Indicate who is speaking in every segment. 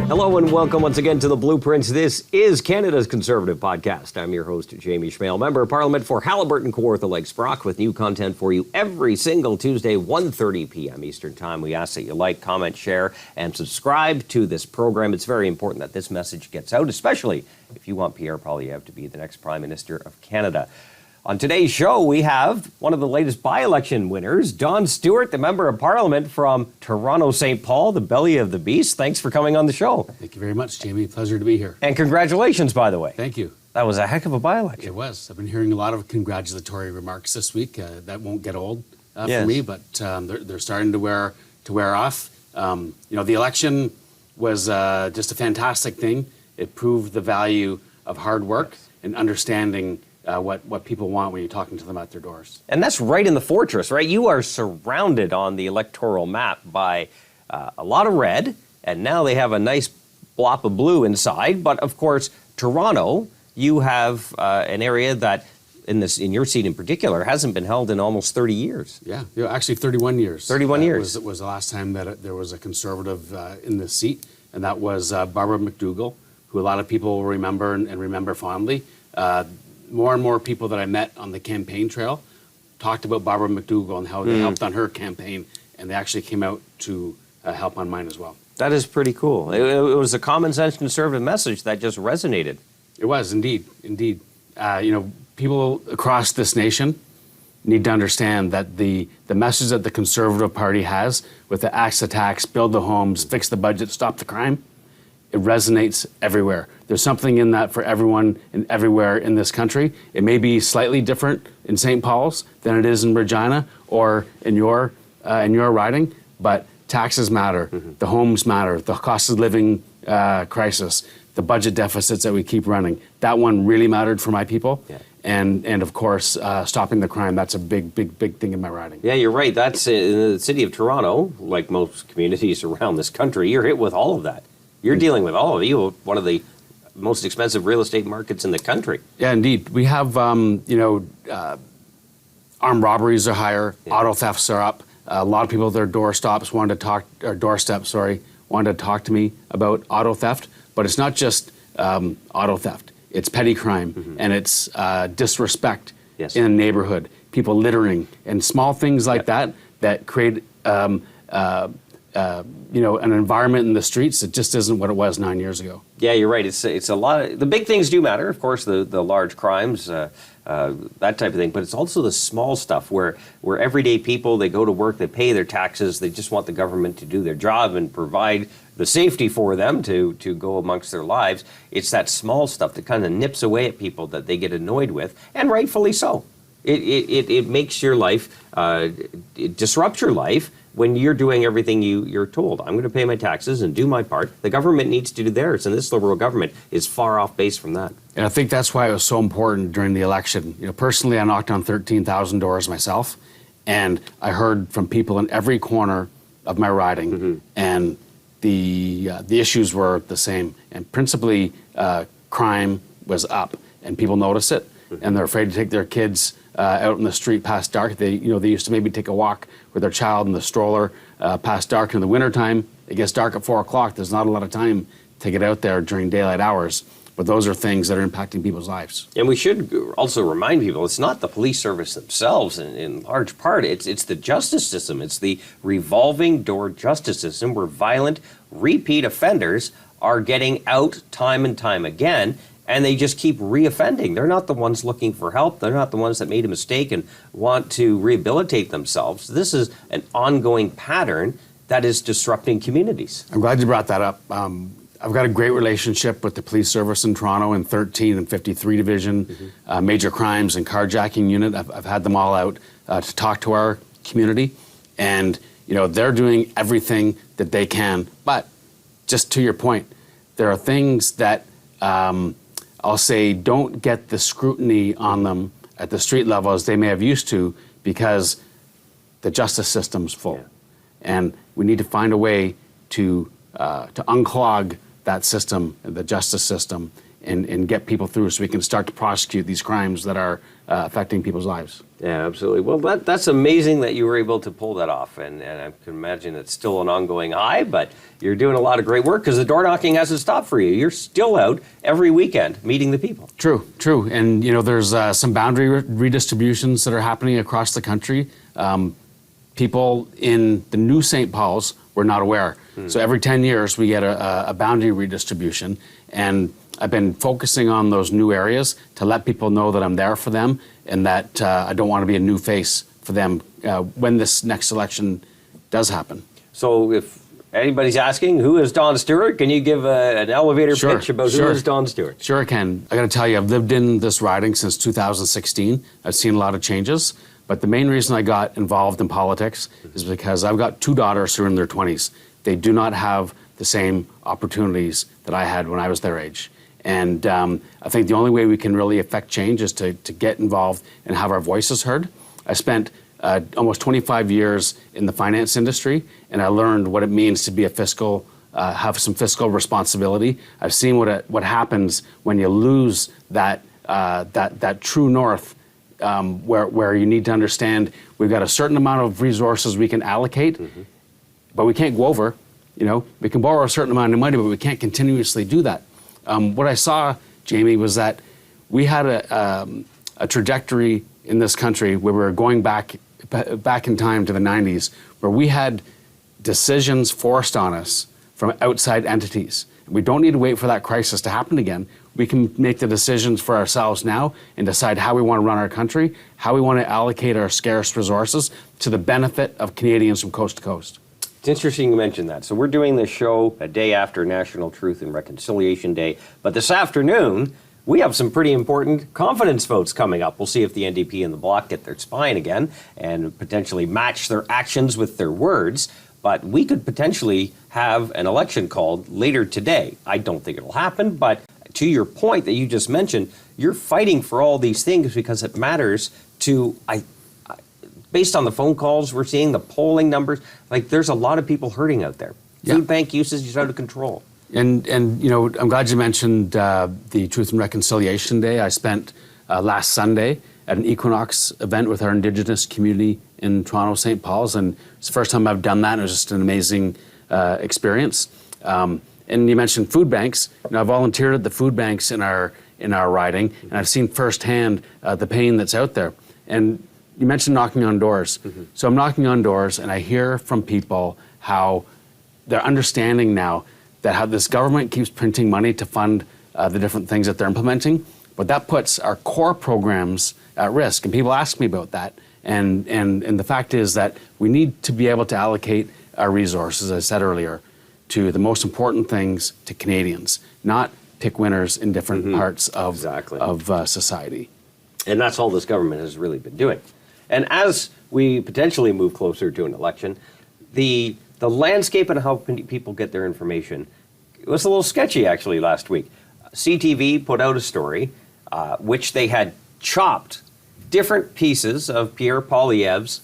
Speaker 1: Hello and welcome once again to The Blueprints. This is Canada's Conservative Podcast. I'm your host, Jamie Schmale, Member of Parliament for Haliburton, Kawartha Lakes, Brock, with new content for you every single Tuesday, 1:30 p.m. Eastern Time. We ask that you like, comment, share, and subscribe to this program. It's very important that this message gets out, especially if you want Pierre Poilievre to be the next Prime Minister of Canada. On today's show, we have one of the latest by-election winners, Don Stewart, the Member of Parliament from Toronto St. Paul, the belly of the beast. Thanks for coming on the show.
Speaker 2: Thank you very much, Jamie. Pleasure to be here.
Speaker 1: And congratulations, by the way.
Speaker 2: Thank you.
Speaker 1: That was a heck of a by-election.
Speaker 2: It was. I've been hearing a lot of congratulatory remarks this week. That won't get old
Speaker 1: Yes.
Speaker 2: for me, but they're starting to wear off. The election was just a fantastic thing. It proved the value of hard work and understanding what people want when you're talking to them at their doors.
Speaker 1: And that's right in the fortress, right? You are surrounded on the electoral map by a lot of red, and now they have a nice blop of blue inside. But of course, Toronto, you have an area that, in your seat in particular, hasn't been held in almost 30 years.
Speaker 2: Yeah, actually 31 years.
Speaker 1: 31 years.
Speaker 2: Was the last time that there was a Conservative in this seat, and that was Barbara McDougall, who a lot of people will remember and remember fondly. More and more people that I met on the campaign trail talked about Barbara McDougall and how they helped on her campaign, and they actually came out to help on mine as well.
Speaker 1: That is pretty cool. It was a common sense conservative message that just resonated.
Speaker 2: It was, indeed. People across this nation need to understand that the message that the Conservative Party has with the axe the tax, build the homes, fix the budget, stop the crime, it resonates everywhere. There's something in that for everyone and everywhere in this country. It may be slightly different in St. Paul's than it is in Regina or in your riding, but taxes matter, the homes matter, the cost of living crisis, the budget deficits that we keep running. That one really mattered for my people. Yeah. And of course, stopping the crime, that's a big thing in my riding.
Speaker 1: Yeah, you're right. That's in the city of Toronto, like most communities around this country, you're hit with all of that. You're dealing with all of you, one of the most expensive real estate markets in the country.
Speaker 2: Yeah, indeed. We have, armed robberies are higher, auto thefts are up. A lot of people at their doorsteps wanted to talk to me about auto theft. But it's not just auto theft. It's petty crime, and it's disrespect in a neighborhood, people littering, and small things like that create an environment in the streets that just isn't what it was 9 years ago.
Speaker 1: Yeah, you're right. It's a lot. The big things do matter, of course, the large crimes, that type of thing. But it's also the small stuff where everyday people, they go to work, they pay their taxes, they just want the government to do their job and provide the safety for them to go amongst their lives. It's that small stuff that kind of nips away at people that they get annoyed with, and rightfully so. It makes your life, it disrupts your life when you're doing everything you're told. I'm going to pay my taxes and do my part. The government needs to do theirs, and this Liberal government is far off base from that.
Speaker 2: And I think that's why it was so important during the election. Personally, I knocked on 13,000 doors myself, and I heard from people in every corner of my riding, and the issues were the same. And principally, crime was up, and people notice it, and they're afraid to take their kids out in the street past dark. They used to maybe take a walk with their child in the stroller past dark in the wintertime. It gets dark at 4 o'clock. There's not a lot of time to get out there during daylight hours. But those are things that are impacting people's lives.
Speaker 1: And we should also remind people, it's not the police service themselves in large part. It's the justice system. It's the revolving door justice system where violent repeat offenders are getting out time and time again. And they just keep reoffending. They're not the ones looking for help. They're not the ones that made a mistake and want to rehabilitate themselves. This is an ongoing pattern that is disrupting communities.
Speaker 2: I'm glad you brought that up. I've got a great relationship with the police service in Toronto in 13 and 53 Division, major crimes and carjacking unit. I've had them all out to talk to our community. And, they're doing everything that they can. But just to your point, there are things that I'll say don't get the scrutiny on them at the street level as they may have used to because the justice system's full. Yeah. And we need to find a way to unclog that system, the justice system, and get people through so we can start to prosecute these crimes that are affecting people's lives.
Speaker 1: Yeah, absolutely. Well, that's amazing that you were able to pull that off, and I can imagine it's still an ongoing high, but you're doing a lot of great work because the door knocking hasn't stopped for you. You're still out every weekend meeting the people.
Speaker 2: True. And, there's some boundary redistributions that are happening across the country. People in the new St. Paul's were not aware. So every 10 years we get a boundary redistribution, and I've been focusing on those new areas to let people know that I'm there for them and that I don't want to be a new face for them when this next election does happen.
Speaker 1: So if anybody's asking, who is Don Stewart? Can you give an elevator pitch about who is Don Stewart?
Speaker 2: Sure I can. I got to tell you, I've lived in this riding since 2016. I've seen a lot of changes, but the main reason I got involved in politics is because I've got 2 daughters who are in their 20s. They do not have the same opportunities that I had when I was their age. And I think the only way we can really affect change is to get involved and have our voices heard. I spent almost 25 years in the finance industry, and I learned what it means to be have some fiscal responsibility. I've seen what happens when you lose that true north, where you need to understand we've got a certain amount of resources we can allocate, but we can't go over. We can borrow a certain amount of money, but we can't continuously do that. What I saw, Jamie, was that we had a trajectory in this country where we were going back in time to the 90s, where we had decisions forced on us from outside entities. We don't need to wait for that crisis to happen again. We can make the decisions for ourselves now and decide how we want to run our country, how we want to allocate our scarce resources to the benefit of Canadians from coast to coast.
Speaker 1: It's interesting you mentioned that. So we're doing this show a day after National Truth and Reconciliation Day, but this afternoon we have some pretty important confidence votes coming up. We'll see if the NDP and the Bloc get their spine again and potentially match their actions with their words. But we could potentially have an election called later today. I don't think it'll happen, but to your point that you just mentioned, you're fighting for all these things because it matters to, based on the phone calls we're seeing, the polling numbers, there's a lot of people hurting out there.
Speaker 2: Yeah.
Speaker 1: Food bank usage is out of control.
Speaker 2: And I'm glad you mentioned the Truth and Reconciliation Day. I spent last Sunday at an Equinox event with our Indigenous community in Toronto, St. Paul's, and it's the first time I've done that, and it was just an amazing experience. And you mentioned food banks. I volunteered at the food banks in our riding, and I've seen firsthand the pain that's out there. And you mentioned knocking on doors. So I'm knocking on doors, and I hear from people how they're understanding now that how this government keeps printing money to fund the different things that they're implementing, but that puts our core programs at risk. And people ask me about that. And the fact is that we need to be able to allocate our resources, as I said earlier, to the most important things to Canadians, not pick winners in different parts of society.
Speaker 1: And that's all this government has really been doing. And as we potentially move closer to an election, the landscape and how people get their information, it was a little sketchy actually last week. CTV put out a story which they had chopped different pieces of Pierre Poilievre's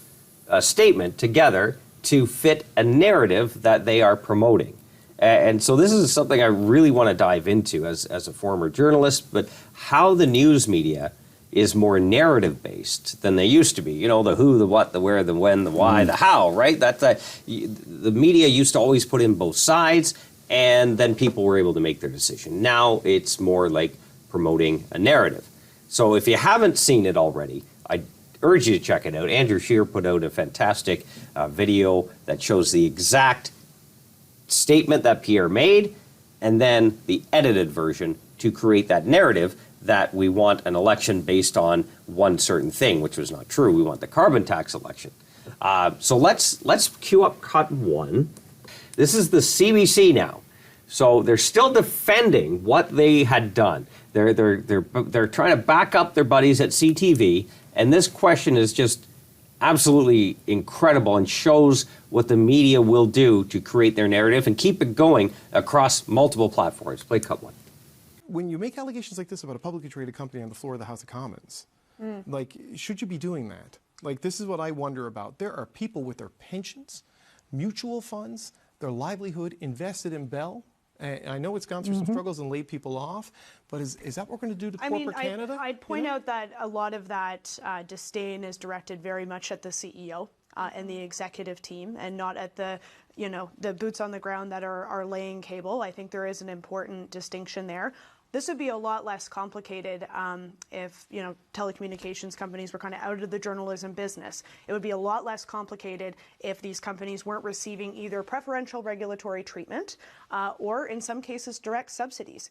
Speaker 1: statement together to fit a narrative that they are promoting. And so this is something I really want to dive into as a former journalist, but how the news media is more narrative-based than they used to be. You know, the who, the what, the where, the when, the why, the how, right? The media used to always put in both sides, and then people were able to make their decision. Now it's more like promoting a narrative. So if you haven't seen it already, I urge you to check it out. Andrew Scheer put out a fantastic video that shows the exact statement that Pierre made, and then the edited version to create that narrative that we want an election based on one certain thing, which was not true. We want the carbon tax election. So let's cue up cut one. This is the CBC now. So they're still defending what they had done. They're trying to back up their buddies at CTV, and this question is just absolutely incredible and shows what the media will do to create their narrative and keep it going across multiple platforms. Play cut one.
Speaker 3: When you make allegations like this about a publicly traded company on the floor of the House of Commons, should you be doing that? This is what I wonder about. There are people with their pensions, mutual funds, their livelihood invested in Bell, And I know it's gone through some struggles and laid people off, but is that what we're going to do to corporate Canada?
Speaker 4: I'd point out that a lot of that disdain is directed very much at the CEO and the executive team, and not at the boots on the ground that are laying cable. I think there is an important distinction there. This would be a lot less complicated if telecommunications companies were kind of out of the journalism business. It would be a lot less complicated if these companies weren't receiving either preferential regulatory treatment or, in some cases, direct subsidies.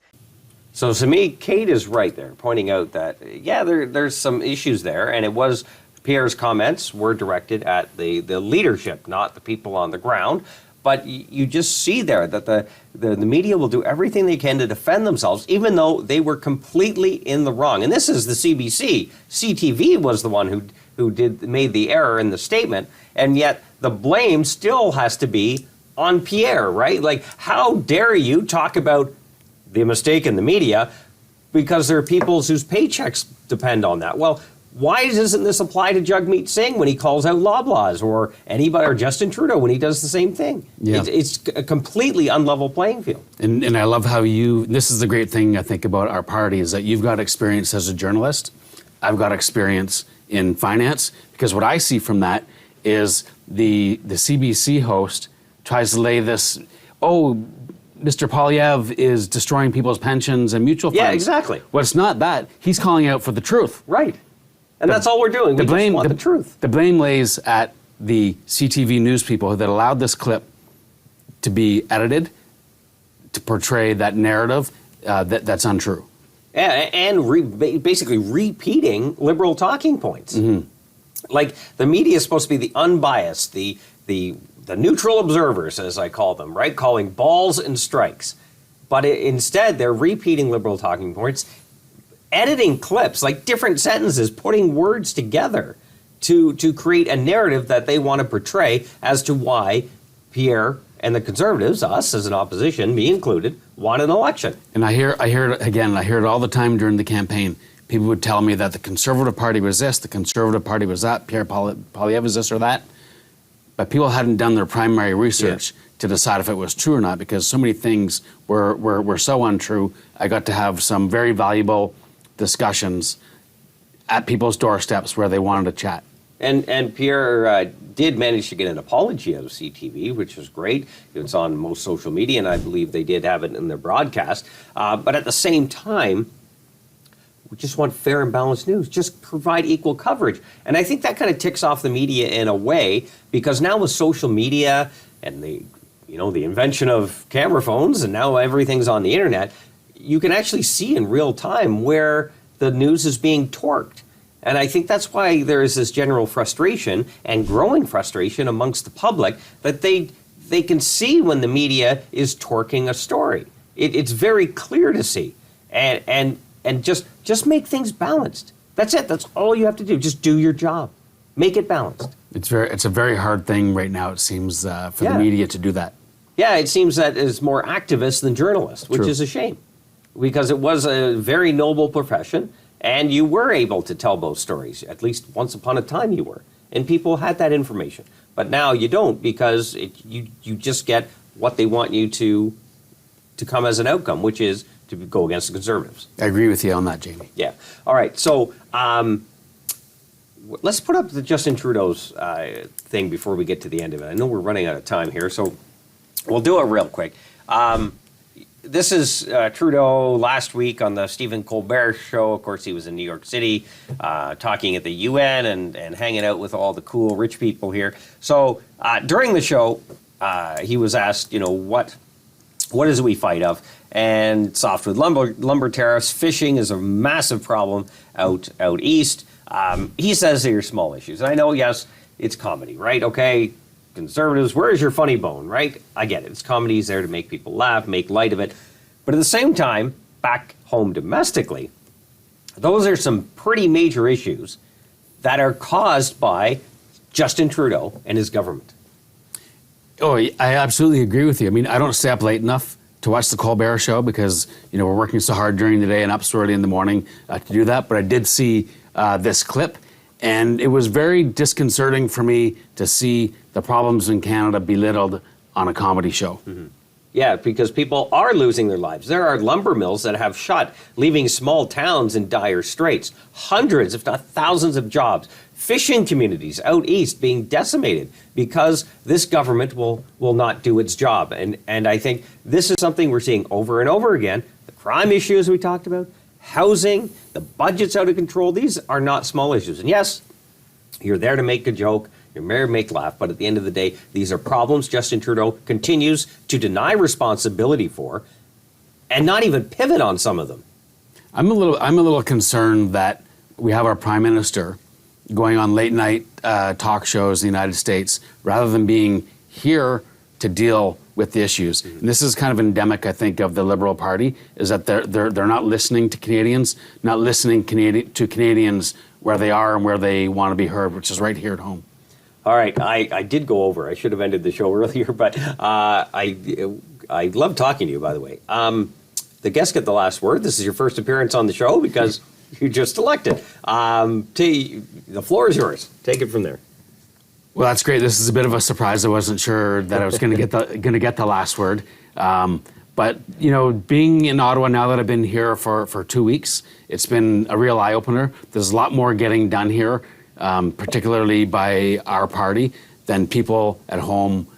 Speaker 1: So to me, Kate is right there, pointing out that, there's some issues there, and it was Pierre's comments were directed at the leadership, not the people on the ground. But you just see there that the media will do everything they can to defend themselves, even though they were completely in the wrong. And this is the CBC. CTV was the one who made the error in the statement, and yet the blame still has to be on Pierre, right? Like, how dare you talk about the mistake in the media because there are people whose paychecks depend on that? Well, why doesn't this apply to Jagmeet Singh when he calls out Loblaws, or anybody, or Justin Trudeau when he does the same thing?
Speaker 2: Yeah.
Speaker 1: It's a completely unlevel playing field.
Speaker 2: And I love how this is the great thing I think about our party, is that you've got experience as a journalist. I've got experience in finance, because what I see from that is the CBC host tries to lay this, Mr. Polyev is destroying people's pensions and mutual funds.
Speaker 1: Yeah, exactly.
Speaker 2: Well, it's not that. He's calling out for the truth.
Speaker 1: Right. And that's all we're doing. We just want the truth.
Speaker 2: The blame lays at the CTV news people that allowed this clip to be edited to portray that narrative that's untrue.
Speaker 1: And basically repeating liberal talking points.
Speaker 2: Mm-hmm.
Speaker 1: Like, the media is supposed to be the unbiased, the neutral observers, as I call them, right? Calling balls and strikes. But instead, they're repeating liberal talking points, editing clips, like different sentences, putting words together to create a narrative that they want to portray as to why Pierre and the Conservatives, us as an opposition, me included, won an election.
Speaker 2: And I hear it all the time during the campaign. People would tell me that the Conservative Party was this, the Conservative Party was that, Pierre Poilievre is this or that. But people hadn't done their primary research to decide if it was true or not, because so many things were so untrue. I got to have some very valuable discussions at people's doorsteps where they wanted to chat.
Speaker 1: And Pierre did manage to get an apology out of CTV, which was great. It's on most social media, and I believe they did have it in their broadcast. But at the same time, we just want fair and balanced news. Just provide equal coverage. And I think that kind of ticks off the media in a way, because now with social media and the invention of camera phones, and now everything's on the internet, you can actually see in real time where the news is being torqued. And I think that's why there is this general frustration and growing frustration amongst the public, that they can see when the media is torquing a story. It's very clear to see. And just make things balanced. That's it. That's all you have to do. Just do your job. Make it balanced.
Speaker 2: It's a very hard thing right now, it seems, for the media to do that.
Speaker 1: Yeah, it seems that it's more activists than journalists, which is a shame, because it was a very noble profession, and you were able to tell both stories. At least once upon a time you were, and people had that information. But now you don't, because you just get what they want you to come as an outcome, which is to go against the Conservatives.
Speaker 2: I agree with you on that, Jamie.
Speaker 1: Yeah. All right. So let's put up the Justin Trudeau's thing before we get to the end of it. I know we're running out of time here, so we'll do it real quick. This is Trudeau last week on the Stephen Colbert show. Of course, he was in New York City talking at the UN and hanging out with all the cool rich people here. So during the show, he was asked, what is we fight of? And softwood lumber tariffs, fishing is a massive problem out east. He says they are small issues. And I know, yes, it's comedy, right? Okay, Conservatives, where is your funny bone, right? I get it. It's comedy. Is there to make people laugh, make light of it. But at the same time, back home domestically, those are some pretty major issues that are caused by Justin Trudeau and his government.
Speaker 2: Oh, I absolutely agree with you. I mean, I don't stay up late enough to watch the Colbert show because, we're working so hard during the day and up so early in the morning to do that. But I did see this clip, and it was very disconcerting for me to see the problems in Canada belittled on a comedy show. Mm-hmm.
Speaker 1: Yeah, because people are losing their lives. There are lumber mills that have shut, leaving small towns in dire straits. Hundreds, if not thousands of jobs. Fishing communities out east being decimated because this government will not do its job. And I think this is something we're seeing over and over again. The crime issues we talked about, housing, the budget's out of control. These are not small issues. And yes, you're there to make a joke. You're there to make laugh, but at the end of the day, these are problems Justin Trudeau continues to deny responsibility for, and not even pivot on some of them.
Speaker 2: I'm a little concerned that we have our prime minister going on late night talk shows in the United States rather than being here to deal with the issues. And this is kind of endemic, I think, of the Liberal Party, is that they're not listening to Canadians, not listening to Canadians where they are and where they want to be heard, which is right here at home.
Speaker 1: All right, I did go over. I should have ended the show earlier, but I love talking to you, by the way. The guests get the last word. This is your first appearance on the show because you just elected. The floor is yours. Take it from there.
Speaker 2: Well, that's great. This is a bit of a surprise. I wasn't sure that I was going to get the last word. But you know, being in Ottawa now that I've been here for 2 weeks, it's been a real eye opener. There's a lot more getting done here. Particularly by our party, than people at home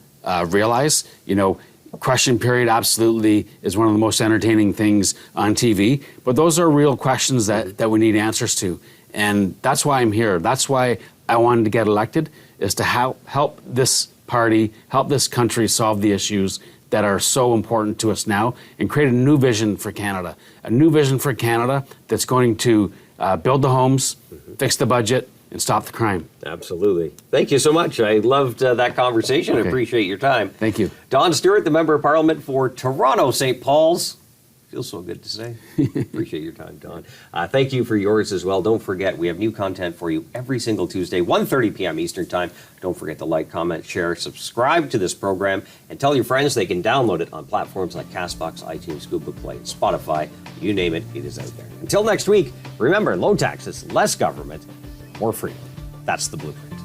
Speaker 2: realize. You know, question period absolutely is one of the most entertaining things on TV, but those are real questions that we need answers to. And that's why I'm here. That's why I wanted to get elected, is to help this party, help this country solve the issues that are so important to us now and create a new vision for Canada. A new vision for Canada that's going to build the homes, fix the budget, and stop the crime.
Speaker 1: Absolutely. Thank you so much. I loved that conversation.
Speaker 2: Okay.
Speaker 1: I appreciate your time.
Speaker 2: Thank you.
Speaker 1: Don Stewart, the Member of Parliament for Toronto St. Paul's. Feels so good to say. Appreciate your time, Don. Thank you for yours as well. Don't forget, we have new content for you every single Tuesday, 1:30 p.m. Eastern Time. Don't forget to like, comment, share, subscribe to this program, and tell your friends they can download it on platforms like CastBox, iTunes, Google Play, Spotify. You name it, it is out there. Until next week, remember, low taxes, less government, more freedom. That's the blueprint.